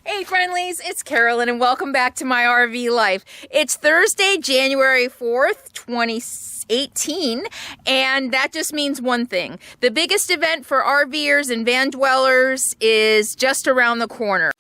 Hey friendlies, it's Carolyn and welcome back to my RV life. It's Thursday, January 4th, 2018, and that just means one thing. The biggest event for RVers and van dwellers is just around the corner.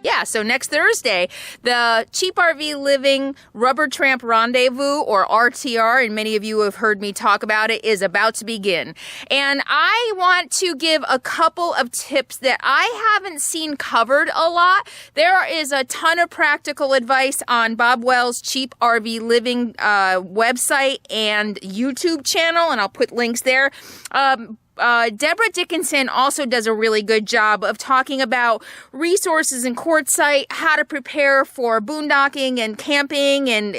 Yeah, so next Thursday, the Cheap RV Living Rubber Tramp Rendezvous, or RTR, and many of you have heard me talk about it, is about to begin. And I want to give a couple of tips that I haven't seen covered a lot. There is a ton of practical advice on Bob Wells' Cheap RV Living website and YouTube channel, and I'll put links there. Deborah Dickinson also does a really good job of talking about resources in Quartzsite, how to prepare for boondocking and camping, and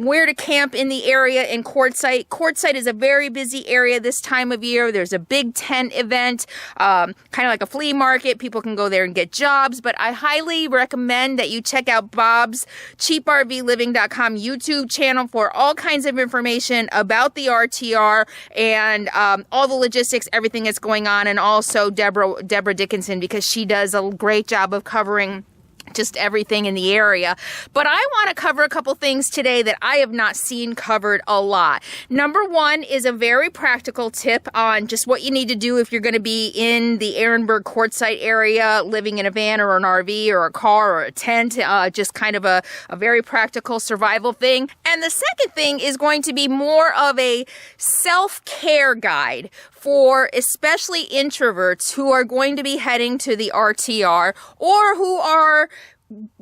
where to camp in the area in Quartzsite. Quartzsite is a very busy area this time of year. There's a big tent event, kind of like a flea market. People can go there and get jobs, but I highly recommend that you check out Bob's cheaprvliving.com YouTube channel for all kinds of information about the RTR and all the logistics, everything that's going on, and also Deborah Dickinson, because she does a great job of covering just everything in the area. But I want to cover a couple things today that I have not seen covered a lot. Number one is a very practical tip on just what you need to do if you're going to be in the Ehrenberg Quartzsite area, living in a van or an RV or a car or a tent, just kind of a very practical survival thing. And the second thing is going to be more of a self-care guide for especially introverts who are going to be heading to the RTR or who are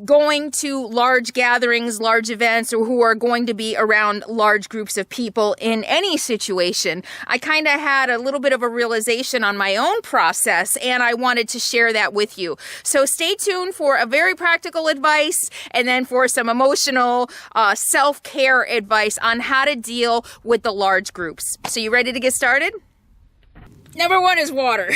going to large gatherings, large events, or who are going to be around large groups of people in any situation. I kind of had a little bit of a realization on my own process, and I wanted to share that with you. So stay tuned for a very practical advice and then for some emotional self-care advice on how to deal with the large groups. So you ready to get started? Number one is water.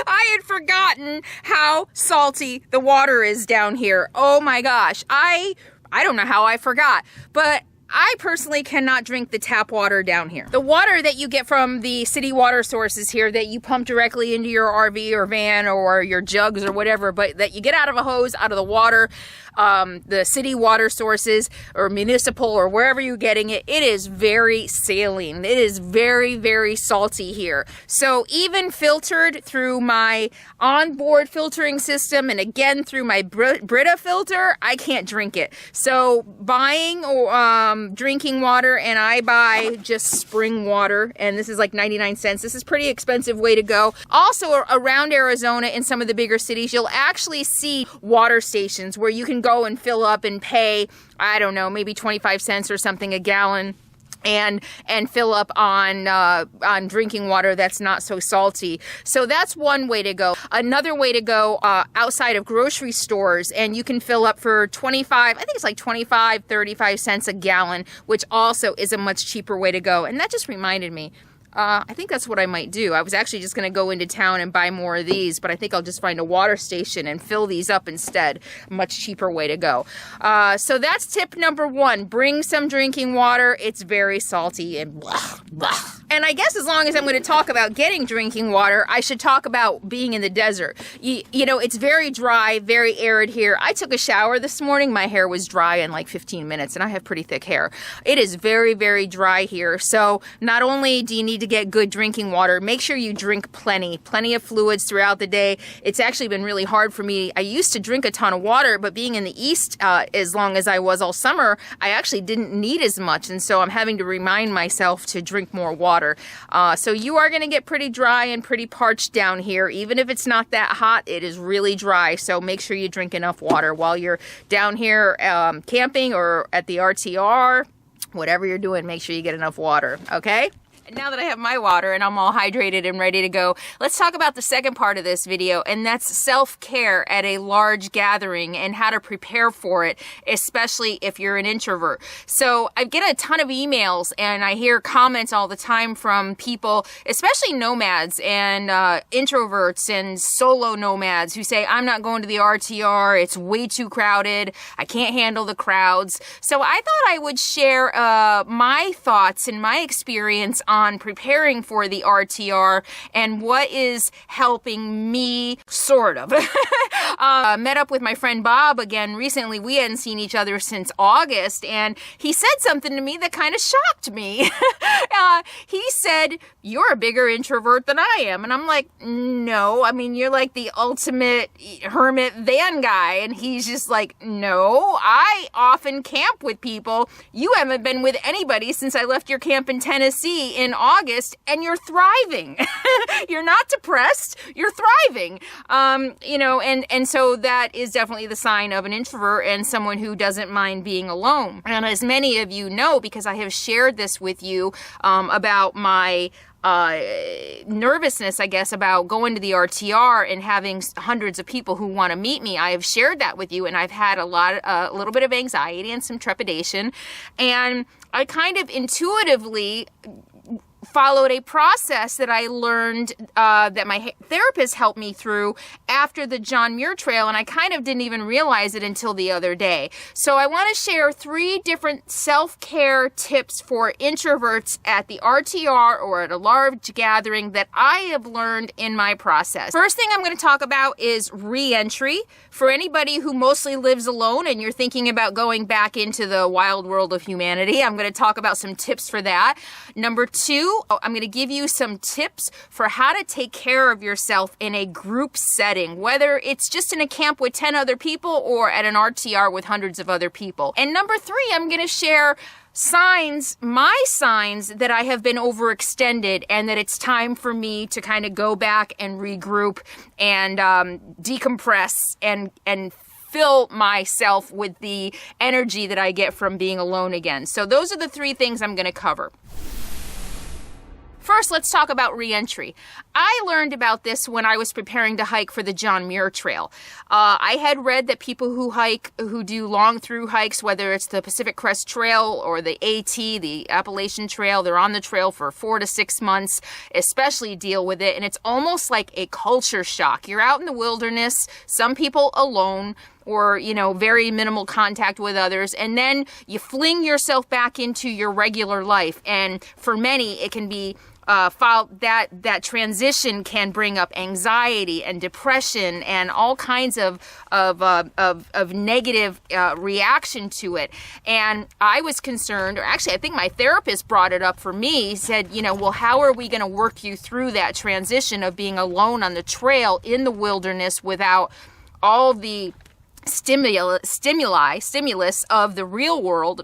I had forgotten how salty the water is down here. Oh my gosh. I don't know how I forgot, but I personally cannot drink the tap water down here. The water that you get from the city water sources here that you pump directly into your RV or van or your jugs or whatever, but that you get out of a hose, out of the water, the city water sources or municipal or wherever you're getting it, it is very saline. It is very, very salty here. So even filtered through my onboard filtering system and again through my Brita filter, I can't drink it. So buying or drinking water, and I buy just spring water, and this is like 99 cents. This is a pretty expensive way to go. Also around Arizona in some of the bigger cities, you'll actually see water stations where you can go and fill up and pay, I don't know, maybe 25 cents or something a gallon and fill up on drinking water that's not so salty. So that's one way to go. Another way to go outside of grocery stores, and you can fill up for 25, I think it's like 25, 35 cents a gallon, which also is a much cheaper way to go. And that just reminded me, I think that's what I might do. I was actually just going to go into town and buy more of these, but I think I'll just find a water station and fill these up instead. Much cheaper way to go. So that's tip number one. Bring some drinking water. It's very salty and blah, blah. And I guess as long as I'm going to talk about getting drinking water, I should talk about being in the desert. You know, it's very dry, very arid here. I took a shower this morning. My hair was dry in like 15 minutes, and I have pretty thick hair. It is very, very dry here. So not only do you need to get good drinking water, make sure you drink plenty of fluids throughout the day. It's actually been really hard for me. I used to drink a ton of water, but being in the East as long as I was all summer, I actually didn't need as much, and so I'm having to remind myself to drink more water. So you are going to get pretty dry and pretty parched down here. Even if it's not that hot, it is really dry, so make sure you drink enough water while you're down here camping or at the RTR. Whatever you're doing, make sure you get enough water, okay? Now that I have my water and I'm all hydrated and ready to go, let's talk about the second part of this video, and that's self-care at a large gathering and how to prepare for it, especially if you're an introvert. So I get a ton of emails and I hear comments all the time from people, especially nomads and introverts and solo nomads, who say, I'm not going to the RTR, it's way too crowded, I can't handle the crowds. So I thought I would share my thoughts and my experience on preparing for the RTR and what is helping me, sort of. Met up with my friend Bob again recently. We hadn't seen each other since August, and he said something to me that kind of shocked me. He said, you're a bigger introvert than I am. And I'm like, no, I mean, you're like the ultimate hermit van guy. And he's just like, no, I often camp with people. You haven't been with anybody since I left your camp in Tennessee in August, and you're thriving. You're not depressed, you're thriving. And so that is definitely the sign of an introvert and someone who doesn't mind being alone. And as many of you know, because I have shared this with you about my nervousness, I guess, about going to the RTR and having hundreds of people who want to meet me. I have shared that with you, and I've had a little bit of anxiety and some trepidation, and I kind of intuitively followed a process that I learned that my therapist helped me through after the John Muir Trail, and I kind of didn't even realize it until the other day. So I want to share 3 different self-care tips for introverts at the RTR or at a large gathering that I have learned in my process. First thing I'm going to talk about is reentry. For anybody who mostly lives alone and you're thinking about going back into the wild world of humanity, I'm going to talk about some tips for that. Number 2, I'm going to give you some tips for how to take care of yourself in a group setting, whether it's just in a camp with 10 other people or at an RTR with hundreds of other people. And number 3, I'm going to share my signs that I have been overextended and that it's time for me to kind of go back and regroup and decompress and fill myself with the energy that I get from being alone again. So those are the 3 things I'm going to cover. First, let's talk about reentry. I learned about this when I was preparing to hike for the John Muir Trail. I had read that people who do long through hikes, whether it's the Pacific Crest Trail or the AT, the Appalachian Trail, they're on the trail for 4 to 6 months, especially deal with it. And it's almost like a culture shock. You're out in the wilderness, some people alone, or, very minimal contact with others, and then you fling yourself back into your regular life. And for many, it can be that transition can bring up anxiety and depression and all kinds of negative reaction to it. And I was concerned, or actually I think my therapist brought it up for me. He said, well, how are we going to work you through that transition of being alone on the trail in the wilderness without all the stimulus of the real world,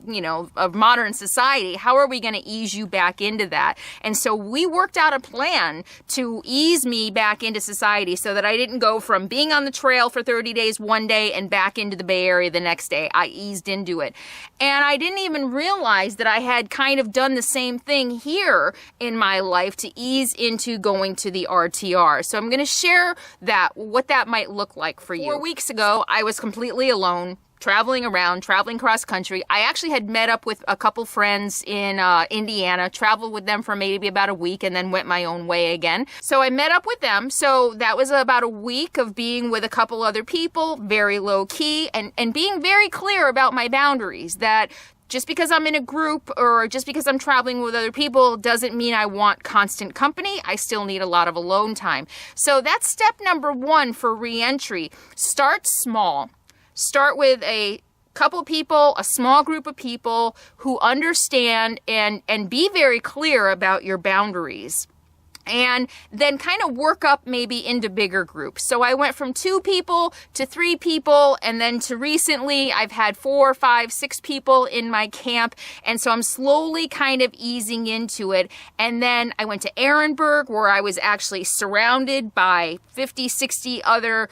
of modern society? How are we going to ease you back into that? And so we worked out a plan to ease me back into society so that I didn't go from being on the trail for 30 days one day and back into the Bay Area the next day. I eased into it. And I didn't even realize that I had kind of done the same thing here in my life to ease into going to the RTR. So I'm going to share what that might look like for you. 4 weeks ago, I was completely alone, traveling cross country. I actually had met up with a couple friends in Indiana, traveled with them for maybe about a week, and then went my own way again. So I met up with them. So that was about a week of being with a couple other people, very low key, and being very clear about my boundaries, that just because I'm in a group or just because I'm traveling with other people doesn't mean I want constant company. I still need a lot of alone time. So that's step number 1 for reentry. Start small. Start with a couple people, a small group of people who understand and be very clear about your boundaries. and then kind of work up maybe into bigger groups. So I went from 2 people to 3 people, and then to recently I've had 4, 5, 6 people in my camp, and so I'm slowly kind of easing into it. And then I went to Ehrenberg, where I was actually surrounded by 50, 60 other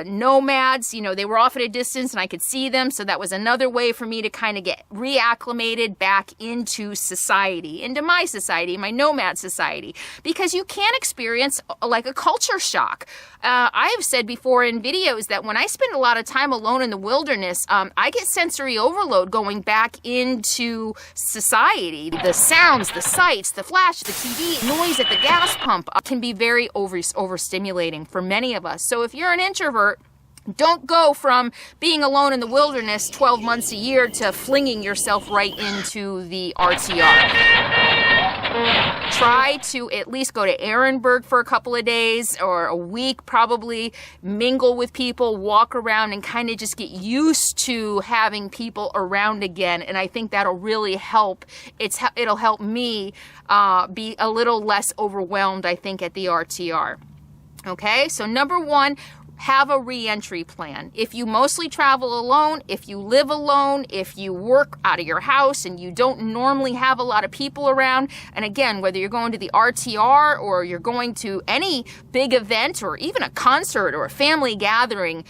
nomads. You know, they were off at a distance and I could see them, so that was another way for me to kind of get reacclimated back into society, into my society, my nomad society. Because you can experience like a culture shock. I have said before in videos that when I spend a lot of time alone in the wilderness, I get sensory overload going back into society. The sounds, the sights, the flash, the TV, noise at the gas pump can be very overstimulating for many of us. So if you're an introvert, don't go from being alone in the wilderness 12 months a year to flinging yourself right into the RTR. Try to at least go to Ehrenberg for a couple of days or a week, probably mingle with people, walk around, and kind of just get used to having people around again. And I think that'll really help. It'll help me be a little less overwhelmed, I think, at the RTR. Okay, so number 1, have a reentry plan. If you mostly travel alone, if you live alone, if you work out of your house and you don't normally have a lot of people around, and again, whether you're going to the RTR or you're going to any big event or even a concert or a family gathering,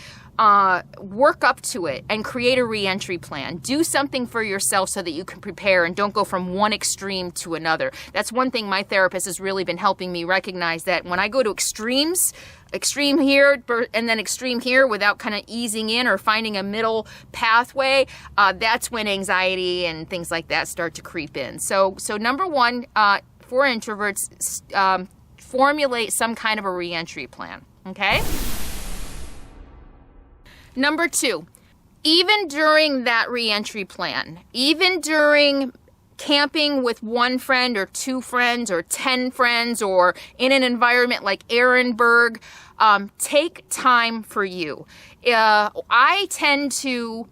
work up to it and create a reentry plan. Do something for yourself so that you can prepare and don't go from one extreme to another. That's one thing my therapist has really been helping me recognize, that when I go to extremes, extreme here and then extreme here without kind of easing in or finding a middle pathway, that's when anxiety and things like that start to creep in. So number 1, for introverts, formulate some kind of a reentry plan, okay? Number 2, even during that reentry plan, even during camping with 1 friend or 2 friends or 10 friends or in an environment like Ehrenberg, take time for you. I tend to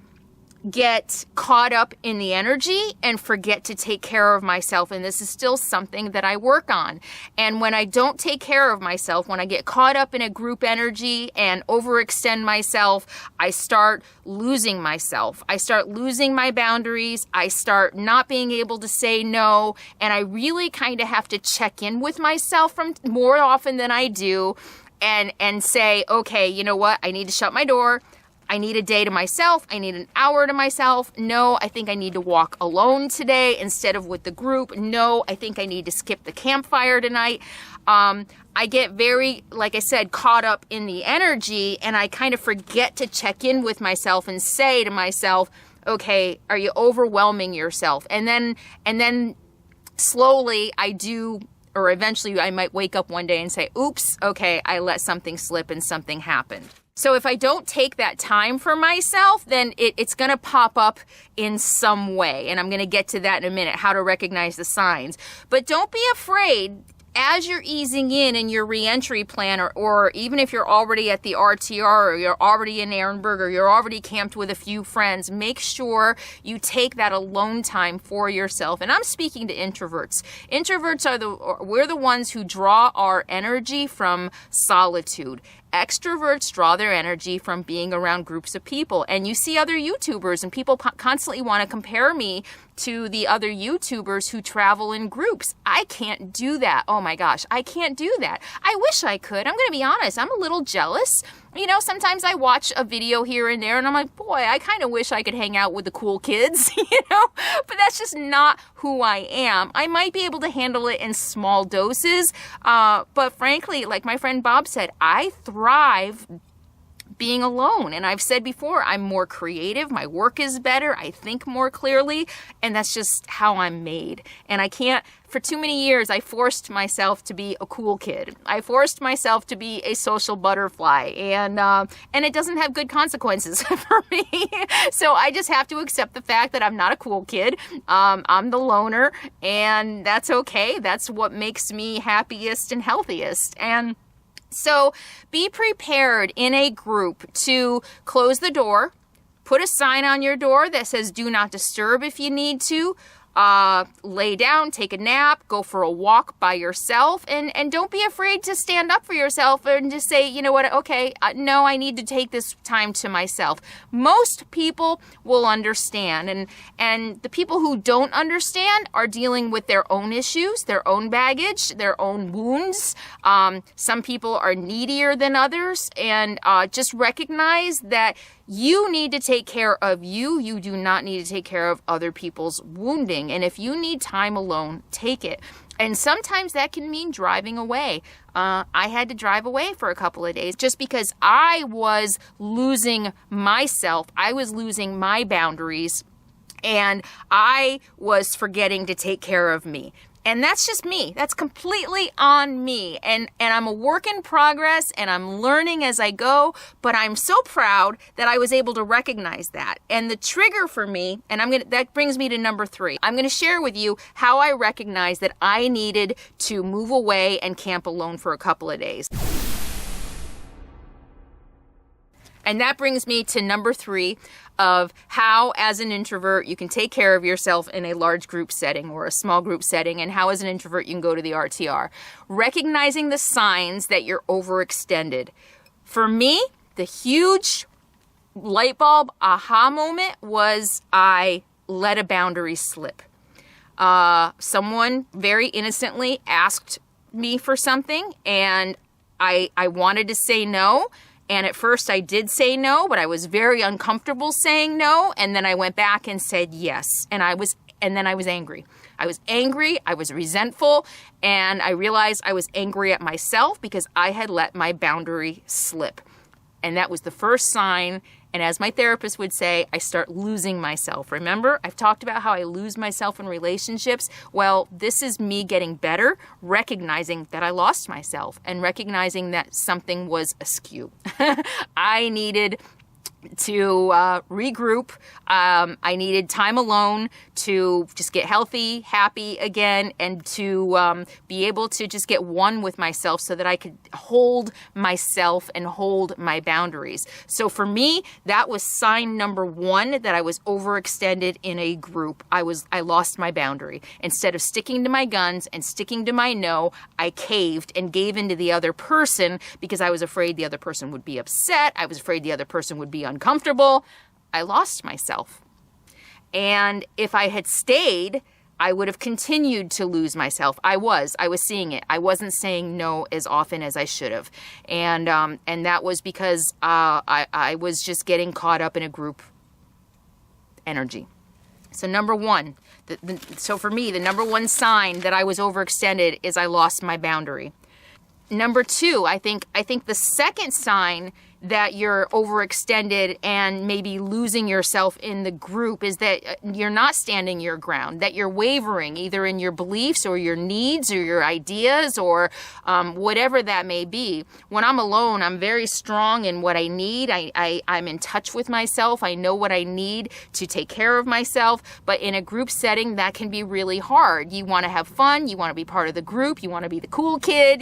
get caught up in the energy and forget to take care of myself. And this is still something that I work on. And when I don't take care of myself, when I get caught up in a group energy and overextend myself, I start losing myself. I start losing my boundaries. I start not being able to say no. And I really kind of have to check in with myself from more often than I do and say, okay, you know what? I need to shut my door. I need a day to myself. I need an hour to myself. No, I think I need to walk alone today instead of with the group. No, I think I need to skip the campfire tonight. I get very, like I said, caught up in the energy, and I kind of forget to check in with myself and say to myself, okay, are you overwhelming yourself? And then slowly I do, or eventually I might wake up one day and say, oops, okay, I let something slip and something happened. So if I don't take that time for myself, then it's going to pop up in some way. And I'm going to get to that in a minute, how to recognize the signs. But don't be afraid. As you're easing in your reentry plan, or even if you're already at the RTR, or you're already in Ehrenberg, or you're already camped with a few friends, make sure you take that alone time for yourself. And I'm speaking to introverts. Introverts we're the ones who draw our energy from solitude. Extroverts draw their energy from being around groups of people. And you see other YouTubers, and people constantly want to compare me to the other YouTubers who travel in groups. I can't do that. Oh my gosh, I can't do that. I wish I could. I'm going to be honest. I'm a little jealous. You know, sometimes I watch a video here and there and I'm like, boy, I kind of wish I could hang out with the cool kids, you know, but that's just not who I am. I might be able to handle it in small doses, but frankly, like my friend Bob said, I thrive being alone. And I've said before, I'm more creative. My work is better. I think more clearly. And that's just how I'm made. And I can't, for too many years, I forced myself to be a cool kid. I forced myself to be a social butterfly. And it doesn't have good consequences for me. So I just have to accept the fact that I'm not a cool kid. I'm the loner. And that's okay. That's what makes me happiest and healthiest. And so be prepared in a group to close the door, put a sign on your door that says do not disturb if you need to, lay down, take a nap, go for a walk by yourself, and don't be afraid to stand up for yourself and just say, you know what, okay, no, I need to take this time to myself. Most people will understand, and the people who don't understand are dealing with their own issues, their own baggage, their own wounds. Some people are needier than others, and just recognize that you need to take care of you. You do not need to take care of other people's wounding. And if you need time alone, take it. And sometimes that can mean driving away. I had to drive away for a couple of days just because I was losing myself. I was losing my boundaries, and I was forgetting to take care of me. And that's just me. That's completely on me. And I'm a work in progress, and I'm learning as I go, but I'm so proud that I was able to recognize that. And the trigger for me, and that brings me to number 3. I'm going to share with you how I recognized that I needed to move away and camp alone for a couple of days. And that brings me to number 3 of how, as an introvert, you can take care of yourself in a large group setting or a small group setting, and how, as an introvert, you can go to the RTR. Recognizing the signs that you're overextended. For me, the huge light bulb aha moment was I let a boundary slip. Someone very innocently asked me for something, and I wanted to say no. And at first I did say no, but I was very uncomfortable saying no. And then I went back and said yes. And then I was angry. I was angry. I was resentful. And I realized I was angry at myself because I had let my boundary slip. And that was the first sign. And as my therapist would say, I start losing myself. Remember, I've talked about how I lose myself in relationships. Well, this is me getting better, recognizing that I lost myself and recognizing that something was askew. I needed to regroup. I needed time alone to just get healthy, happy again, and to be able to just get one with myself so that I could hold myself and hold my boundaries. So for me, that was sign number 1 that I was overextended in a group. I lost my boundary. Instead of sticking to my guns and sticking to my no, I caved and gave into the other person because I was afraid the other person would be upset. I was afraid the other person would be uncomfortable. I lost myself. And if I had stayed, I would have continued to lose myself. I was seeing it. I wasn't saying no as often as I should have. And that was because I was just getting caught up in a group energy. So number 1, so for me, the number 1 sign that I was overextended is I lost my boundary. Number 2, I think the second sign that you're overextended and maybe losing yourself in the group is that you're not standing your ground, that you're wavering either in your beliefs or your needs or your ideas or whatever that may be. When I'm alone, I'm very strong in what I need. I'm in touch with myself. I know what I need to take care of myself. But in a group setting, that can be really hard. You want to have fun. You want to be part of the group. You want to be the cool kid,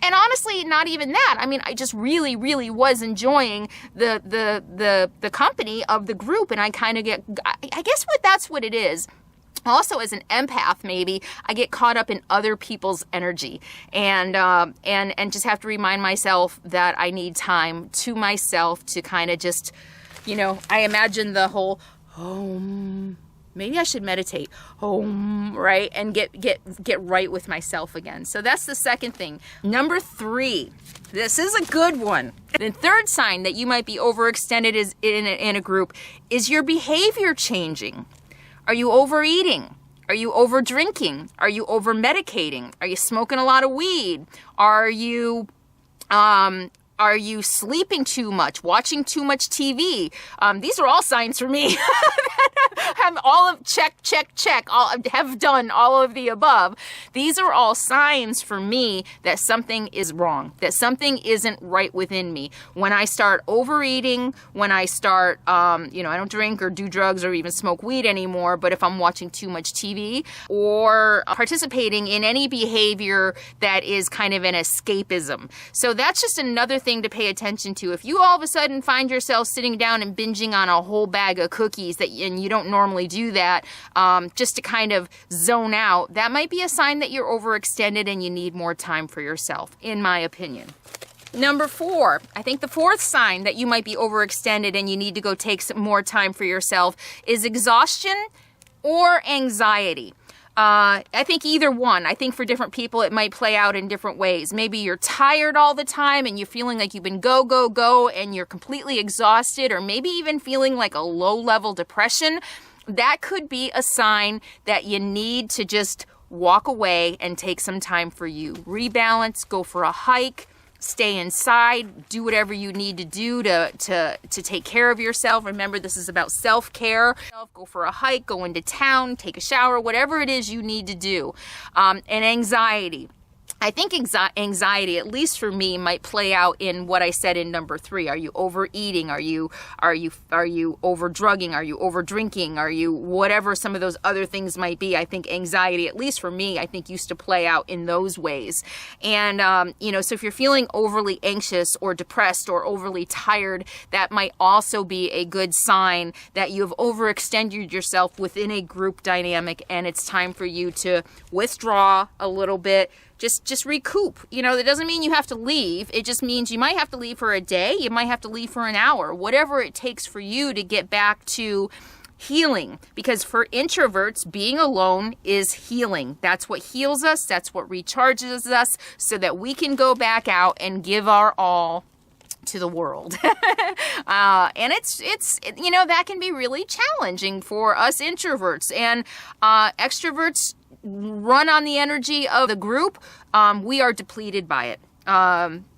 and honestly, not even that. I mean, I just really, really was enjoying the company of the group, and I kind of I guess that's what it is. Also, as an empath, maybe I get caught up in other people's energy, and just have to remind myself that I need time to myself to kind of just, I imagine the whole maybe I should meditate, right? And get right with myself again. So that's the second thing. Number 3, this is a good one. The third sign that you might be overextended is in a group is your behavior changing. Are you overeating? Are you over drinking? Are you over medicating? Are you smoking a lot of weed? Are you sleeping too much, watching too much TV? These are all signs for me. Have check. Have done all of the above. These are all signs for me that something is wrong, that something isn't right within me. When I start overeating, when I start, I don't drink or do drugs or even smoke weed anymore, but if I'm watching too much TV or participating in any behavior that is kind of an escapism. So that's just another thing thing to pay attention to. If you all of a sudden find yourself sitting down and binging on a whole bag of cookies and you don't normally do that, just to kind of zone out, that might be a sign that you're overextended and you need more time for yourself, in my opinion. Number 4, I think the 4th sign that you might be overextended and you need to go take some more time for yourself is exhaustion or anxiety. I think either one. I think for different people it might play out in different ways. Maybe you're tired all the time and you're feeling like you've been go and you're completely exhausted, or maybe even feeling like a low-level depression. That could be a sign that you need to just walk away and take some time for you. Rebalance, go for a hike, stay inside, do whatever you need to do to take care of yourself. Remember, this is about self-care. Go for a hike, go into town, take a shower, whatever it is you need to do. And anxiety. I think anxiety, at least for me, might play out in what I said in number 3. Are you overeating? Are you over drugging? Are you over drinking? Are you whatever some of those other things might be? I think anxiety, at least for me, I think used to play out in those ways. And, so if you're feeling overly anxious or depressed or overly tired, that might also be a good sign that you have overextended yourself within a group dynamic and it's time for you to withdraw a little bit. Just recoup. That doesn't mean you have to leave. It just means you might have to leave for a day. You might have to leave for an hour. Whatever it takes for you to get back to healing. Because for introverts, being alone is healing. That's what heals us. That's what recharges us so that we can go back out and give our all to the world. And it's that can be really challenging for us introverts. And extroverts run on the energy of the group. We are depleted by it.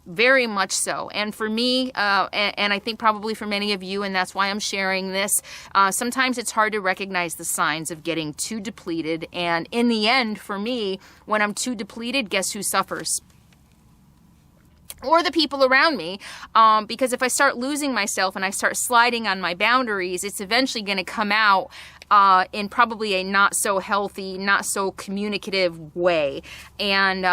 Very much so. And for me, and I think probably for many of you, and that's why I'm sharing this, sometimes it's hard to recognize the signs of getting too depleted. And in the end, for me, when I'm too depleted, guess who suffers? Or the people around me, because if I start losing myself and I start sliding on my boundaries, it's eventually going to come out in probably a not so healthy, not so communicative way. And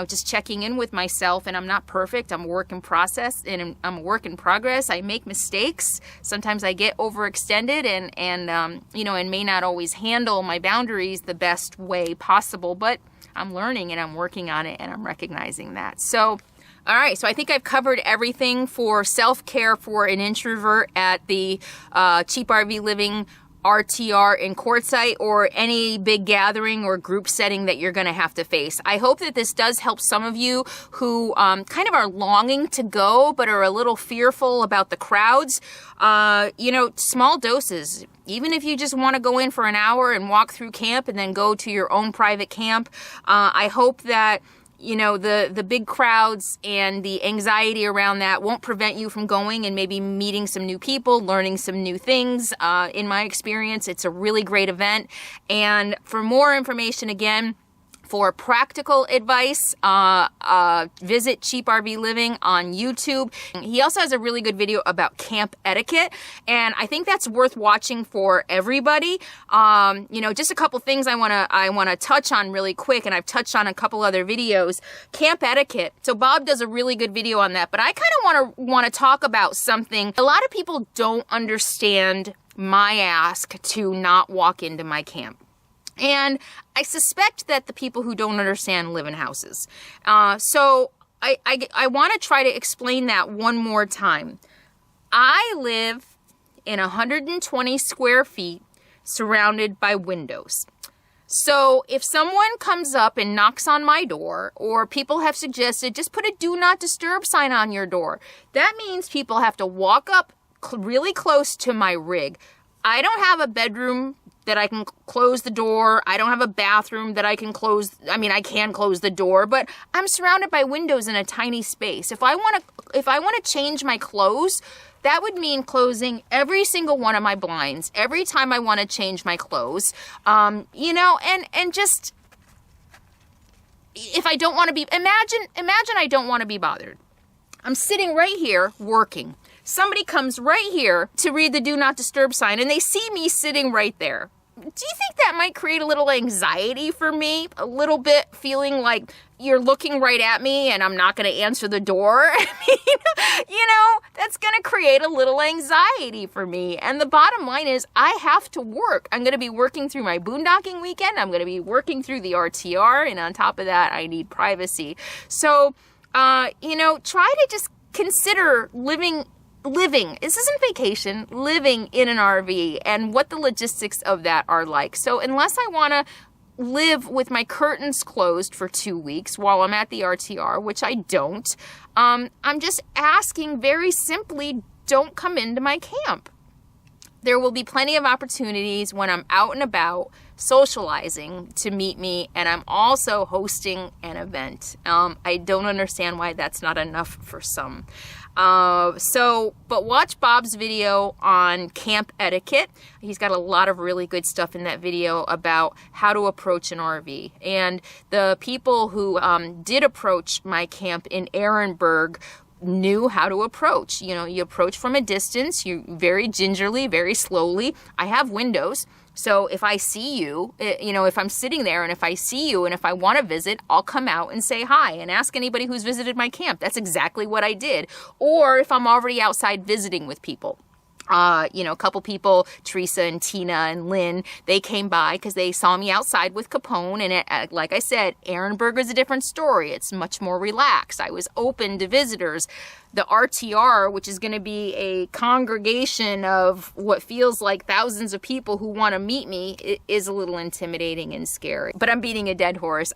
just checking in with myself. And I'm not perfect. I'm a work in process, and I'm a work in progress. I make mistakes. Sometimes I get overextended and may not always handle my boundaries the best way possible. But I'm learning and I'm working on it and I'm recognizing that. So, all right. So I think I've covered everything for self-care for an introvert at the Cheap RV Living RTR in Quartzsite or any big gathering or group setting that you're going to have to face. I hope that this does help some of you who kind of are longing to go but are a little fearful about the crowds. Small doses. Even if you just want to go in for an hour and walk through camp and then go to your own private camp, I hope that the big crowds and the anxiety around that won't prevent you from going and maybe meeting some new people, learning some new things. In my experience, it's a really great event. And for more information, again, for practical advice, visit Cheap RV Living on YouTube. He also has a really good video about camp etiquette, and I think that's worth watching for everybody. Just a couple things I wanna touch on really quick, and I've touched on a couple other videos. Camp etiquette. So Bob does a really good video on that, but I kind of wanna talk about something. A lot of people don't understand my ask to not walk into my camp. And I suspect that the people who don't understand live in houses. So I want to try to explain that one more time. I live in 120 square feet surrounded by windows. So if someone comes up and knocks on my door, or people have suggested just put a do not disturb sign on your door, that means people have to walk up really close to my rig. I don't have a bedroom that I can close the door. I don't have a bathroom that I can close. I mean, I can close the door, but I'm surrounded by windows in a tiny space. If I want to change my clothes, that would mean closing every single one of my blinds every time I want to change my clothes. And just if I don't want to be, imagine I don't want to be bothered. I'm sitting right here working. Somebody comes right here to read the do not disturb sign and they see me sitting right there. do you think that might create a little anxiety for me? A little bit feeling like you're looking right at me and I'm not going to answer the door? I mean, you know, that's going to create a little anxiety for me. And the bottom line is I have to work. I'm going to be working through my boondocking weekend. I'm going to be working through the RTR. And on top of that, I need privacy. So, you know, try to just consider living, this isn't vacation, living in an RV and what the logistics of that are like. So unless I want to live with my curtains closed for 2 weeks while I'm at the RTR, which I don't, I'm just asking very simply, don't come into my camp. There will be plenty of opportunities when I'm out and about socializing to meet me, and I'm also hosting an event. I don't understand why that's not enough for some. But watch Bob's video on camp etiquette. He's got a lot of really good stuff in that video about how to approach an RV. And the people who did approach my camp in Ehrenberg knew how to approach. You know, you approach from a distance, you very gingerly, very slowly. I have windows. So if I see you, you know, if I'm sitting there and if I see you and if I want to visit, I'll come out and say hi and ask anybody who's visited my camp. That's exactly what I did. Or if I'm already outside visiting with people. You know, a couple people, Teresa and Tina and Lynn, they came by because they saw me outside with Capone. And like I said, Ehrenberg is a different story. It's much more relaxed. I was open to visitors. The RTR, which is going to be a congregation of what feels like thousands of people who want to meet me, it is a little intimidating and scary. But I'm beating a dead horse.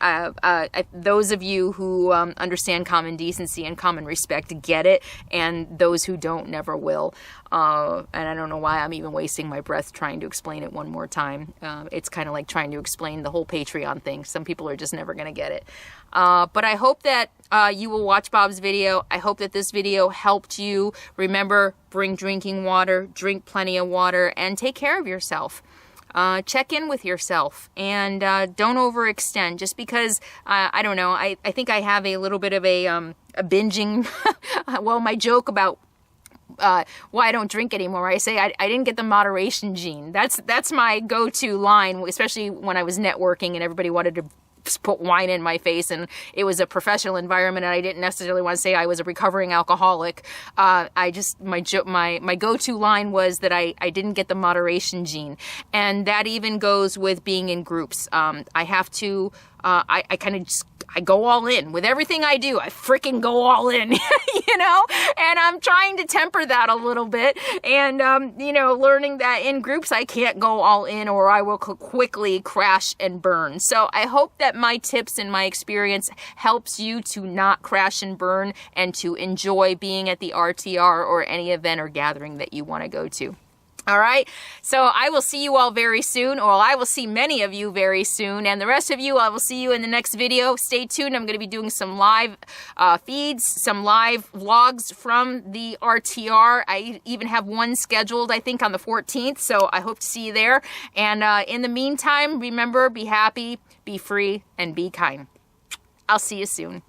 Those of you who understand common decency and common respect get it, and those who don't never will. And I don't know why I'm even wasting my breath trying to explain it one more time. It's kind of like trying to explain the whole Patreon thing. Some people are just never going to get it. But I hope that you will watch Bob's video. I hope that this video helped you. Remember, bring drinking water, drink plenty of water, and take care of yourself. Check in with yourself and don't overextend. Just because, I don't know, I think I have a little bit of a binging, well, my joke about why I don't drink anymore. I say I didn't get the moderation gene. That's my go-to line, especially when I was networking and everybody wanted to put wine in my face and it was a professional environment and I didn't necessarily want to say I was a recovering alcoholic. My go-to line was that I didn't get the moderation gene. And that even goes with being in groups. I have to, I go all in. With everything I do, I freaking go all in, you know? And I'm trying to temper that a little bit. And, you know, learning that in groups, I can't go all in or I will quickly crash and burn. So I hope that my tips and my experience helps you to not crash and burn and to enjoy being at the RTR or any event or gathering that you want to go to. All right, so I will see you all very soon, or I will see many of you very soon, and the rest of you, I will see you in the next video. Stay tuned. I'm going to be doing some live feeds, some live vlogs from the RTR. I even have one scheduled, I think, on the 14th, so I hope to see you there. And in the meantime, remember, be happy, be free, and be kind. I'll see you soon.